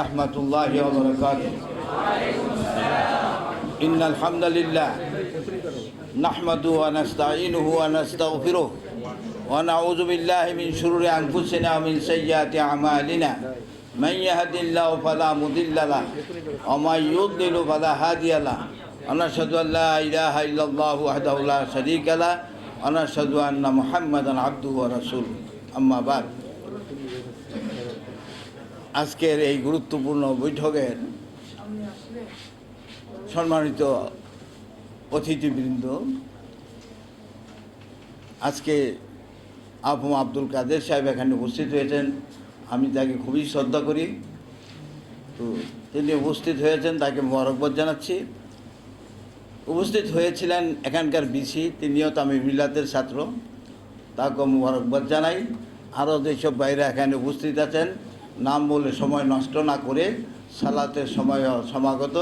রহমতুল্লাহি ওয়া বারাকাতুহু। ইন্নাল হামদালিল্লাহ নাহমাদুহু ওয়া নাস্তাঈনুহু ওয়া নাস্তাগফিরুহু ওয়া নাউযু বিল্লাহি মিন শুরুরি আনফুসিনা ওয়া মিন সাইয়্যাতি আমালিনা। মান ইয়াহদিল্লাহু ফালা মুদিল্লা লাহু ওয়া মান ইউদ্লিল ফালা হাদিয়া লাহু। আশহাদু আল লা ইলাহা ইল্লাল্লাহু ওয়াহদাহু লা শারীকা লাহু ওয়া আশহাদু আন্না মুহাম্মাদান আবদুহু ওয়া রাসূলুহু। আম্মা বা'দ। আজকের এই গুরুত্বপূর্ণ বৈঠকের সম্মানিত অতিথিবৃন্দ, আজকে আবু আব্দুল কাদের সাহেব এখানে উপস্থিত হয়েছেন। আমি তাকে খুবই শ্রদ্ধা করি। তো তিনি উপস্থিত হয়েছেন, তাকে মোবারকবাদ জানাচ্ছি। উপস্থিত হয়েছিলেন এখানকার বিসি, তিনিও তামিম মিল্লাতের ছাত্র, তাকে মোবারকবাদ জানাই। আরও যেসব বাইরে এখানে উপস্থিত আছেন, নাম বলে সময় নষ্ট না করে সালাতের সময় সমাগত,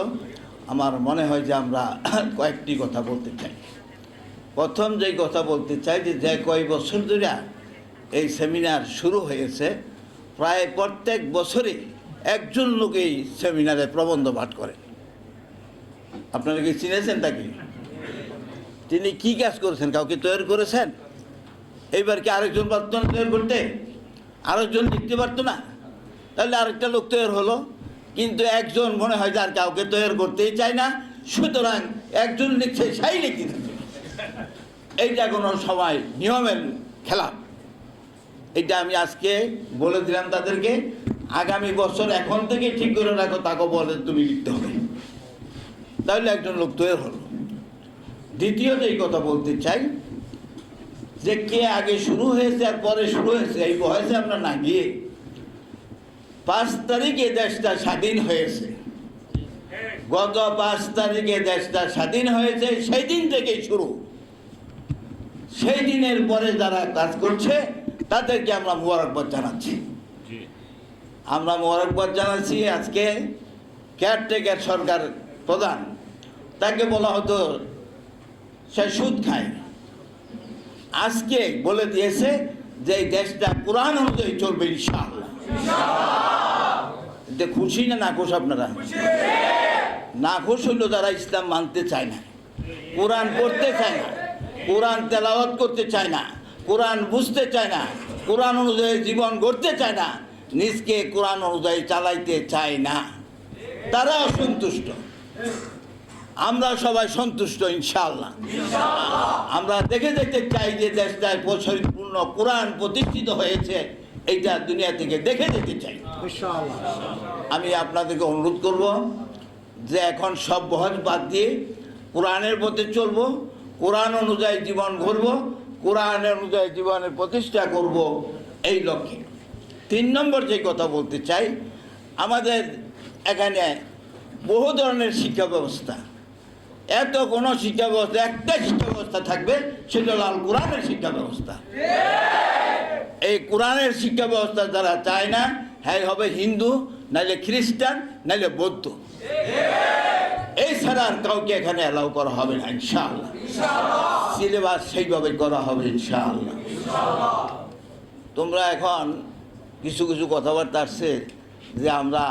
আমার মনে হয় যে আমরা কয়েকটি কথা বলতে চাই। প্রথম যেই কথা বলতে চাই যে কয়েক বছর ধরে এই সেমিনার শুরু হয়েছে, প্রায় প্রত্যেক বছরই একজন লোক এই সেমিনারে প্রবন্ধ পাঠ করেন। আপনারা কি চিনেছেন তাকে? তিনি কি কাজ করেছেন? কাউকে তৈরি করেছেন? এইবার কি আরেকজন পারত না তৈরি করতে? আরেকজন লিখতে পারতো না? তাহলে আরেকটা লোক তৈরি হলো, কিন্তু একজন মনে হয় যে আর কাউকে তৈরি করতেই চায় না, সুতরাং একজন লিখছে, সেই লিখতে থাকে। এইটা কোনো সময় নিয়মের খেলাপ। এইটা আমি আজকে বলে দিলাম তাদেরকে। আগামী বছর এখন থেকে ঠিক করে রাখো, তাকে বলে তুমি লিখতে হবে, তাহলে একজন লোক তৈরি হলো। দ্বিতীয়ত এই কথা বলতে চাই যে কে আগে শুরু হয়েছে আর পরে শুরু হয়েছে, এই বয়সে আমরা না গিয়ে 5 তারিখে দেশটা স্বাধীন হয়েছে। গত 5 তারিখে দেশটা স্বাধীন হয়েছে, সেই দিন থেকেই শুরু। সেই দিনের পরে যারা কাজ করছে তাদেরকে আমরা মোবারকবাদ জানাচ্ছি। আমরা মোবারকবাদ জানাচ্ছি। আজকে কেয়ারটেকার সরকার প্রধান, তাকে বলা হতো সে সুদ খায়, আজকে বলে দিয়েছে যে এই দেশটা কোরআন অনুযায়ী চলবে ইনশাআল্লাহ। এতে খুশি না নাখুশ আপনারা? নাখুশ হইল যারা ইসলাম মানতে চায় না, কোরআন পড়তে চায় না, কোরআন তেলাওয়াত করতে চায় না, কোরআন বুঝতে চায় না, কোরআন অনুযায়ী জীবন গড়তে চায় না, নিজকে কোরআন অনুযায়ী চালাইতে চায় না, তারা অসন্তুষ্ট। আমরা সবাই সন্তুষ্ট ইনশাআল্লাহ। আমরা দেখে দেখতে চাই যে দেশটায় পরিপূর্ণ কোরআন প্রতিষ্ঠিত হয়েছে, এইটা দুনিয়া থেকে দেখে যেতে চাই। আমি আপনাদেরকে অনুরোধ করব যে এখন সব বহজ বাদ দিয়ে কোরআনের পথে চলব, কোরআন অনুযায়ী জীবন গড়ব, কোরআনের অনুযায়ী জীবনের প্রতিষ্ঠা করব, এই লক্ষ্যে। 3 নম্বর যে কথা বলতে চাই, আমাদের এখানে বহু ধরনের শিক্ষা ব্যবস্থা। এত কোনো শিক্ষা ব্যবস্থা, একটা শিক্ষা ব্যবস্থা থাকবে, সেটা হল আল কোরআনের শিক্ষা ব্যবস্থা। এই কোরআনের শিক্ষা ব্যবস্থা যারা চায় না, হ্যাঁ হবে হিন্দু, নাইলে খ্রিস্টান, নাইলে বৌদ্ধ। এই ছাড়া আর কাউকে এখানে অ্যালাউ করা হবে না ইনশাআল্লাহ। সিলেবাস সেইভাবে করা হবে ইনশাআল্লাহ। তোমরা এখন কিছু কিছু কথাবার্তা আসছে যে আমরা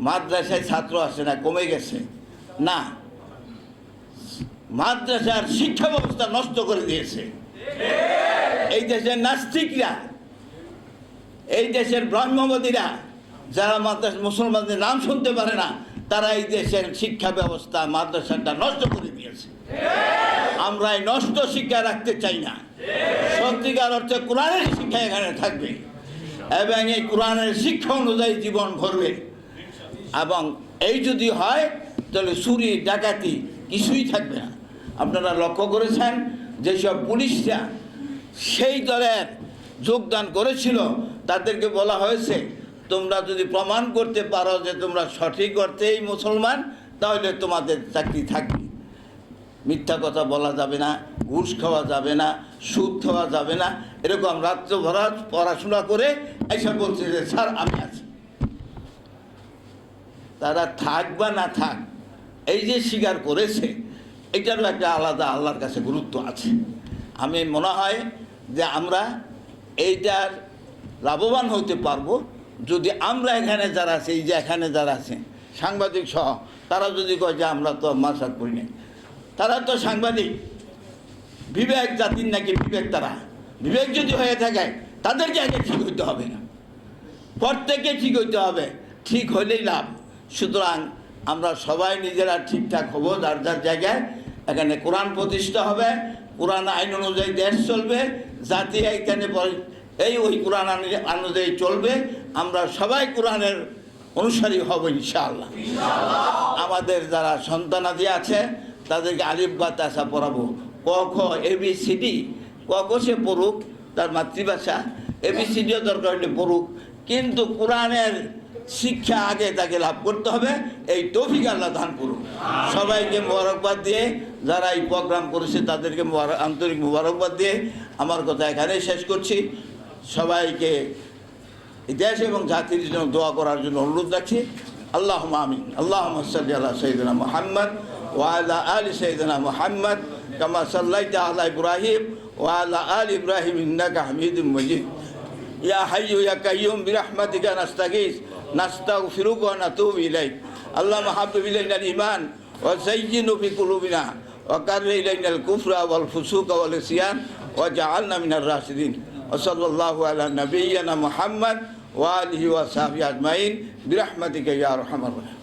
মাদ্রাসায় ছাত্র আসে না, কমে গেছে। না, মাদ্রাসার শিক্ষা ব্যবস্থা নষ্ট করে দিয়েছে এই দেশের নাস্তিকরা, এই দেশের ব্রহ্মবাদীরা, যারা মাদ্রাসা মুসলমানদের নাম শুনতে পারে না, তারা এই দেশের শিক্ষা ব্যবস্থা মাদ্রাসাটা নষ্ট করে দিয়েছে। আমরা এই নষ্ট শিক্ষা রাখতে চাই না। সত্যিকার অর্থে কোরআনের শিক্ষা এখানে থাকবে এবং এই কোরআনের শিক্ষা অনুযায়ী জীবন গড়বে। এবং এই যদি হয় তাহলে চুরি ডাকাতি কিছুই থাকবে না। আপনারা লক্ষ্য করেছেন যেসব পুলিশরা সেই দলের যোগদান করেছিল, তাদেরকে বলা হয়েছে তোমরা যদি প্রমাণ করতে পারো যে তোমরা সঠিক অর্থেই মুসলমান, তাহলে তোমাদের চাকরি থাকবে। মিথ্যা কথা বলা যাবে না, ঘুষ খাওয়া যাবে না, সুদ খাওয়া যাবে না। এরকম রাত্রভরা পড়াশোনা করে এইসব বলছে যে স্যার আমি আছি। তারা থাক বা না থাক, এই যে স্বীকার করেছে, এটারও একটা আলাদা আল্লাহর কাছে গুরুত্ব আছে। আমি মনে হয় যে আমরা এইটার লাভবান হতে পারবো যদি আমরা এখানে যারা আছি, এই যে এখানে যারা আছে সাংবাদিক সহ, তারা যদি কয় যে আমরা তো মাসাক করি নাই, তারা তো সাংবাদিক, বিবেক জাতির নাকি বিবেক, তারা বিবেক যদি হয়ে থাকে তাদেরকে আগে ঠিক হইতে হবে না, প্রত্যেকে ঠিক হইতে হবে, ঠিক হইলেই লাভ। সুতরাং আমরা সবাই নিজেরা ঠিকঠাক হব, যার যার জায়গায়। এখানে কোরআন প্রতিষ্ঠা হবে, কোরআন আইন অনুযায়ী দেশ চলবে, জাতি এখানে এই ওই কোরআন অনুযায়ী চলবে, আমরা সবাই কোরআনের অনুসারী হব ইনশাআল্লাহ। আমাদের যারা সন্তানাদি আছে তাদেরকে আলিফ বা তাসা পড়াবো, ক খ ABCD, ক খ সে পড়ুক, তার মাতৃভাষা, ABCDও দরকার হলে পড়ুক, কিন্তু কোরআনের শিক্ষা আগে তাকে লাভ করতে হবে। এই তৌফিক আল্লাহ দান করুন। সবাইকে মোবারকবাদ দিয়ে, যারা এই প্রোগ্রাম করেছে তাদেরকে আন্তরিক মোবারকবাদ দিয়ে আমার কথা এখানেই শেষ করছি। সবাইকে দেশ এবং জাতির জন্য দোয়া করার জন্য অনুরোধ রাখছি। আল্লাহুম্মা আমিন। আল্লাহুম্মা সাল্লি আলা সাইয়্যিদিনা মুহাম্মদ ওয়া আলা আলি সাইয়্যিদিনা মুহাম্মদ কামা সাল্লাইতা আলা ইব্রাহিম ওয়া আলা আলি ইব্রাহিম ইন্নাকা হামিদুম মাজিদ। ইয়া হাইয়্যু ইয়া কাইয়্যুম বিরহমাতিকা নাস্তাগীস নাস্তাগফিরুকা ওয়া নাতুবু ইলাইক। আল্লাহুম্মা হাব্বিব ইলাইনাল ঈমান ওয়া যায়্যিনহু ফি কুলুবিনা ওয়া কাররিহ ইলাইনাল কুফরা ওয়াল ফুসুকা ওয়াল ইসয়ান ওয়া জাআলনা মিনার রাশিদিন। ওয়া সাল্লাল্লাহু আলা নাবিয়্যিনা মুহাম্মদ ওয়া আলিহি ওয়া সাহবিহি আজমাইন বিরহমাতিকা ইয়া আরহামার রাহিমিন।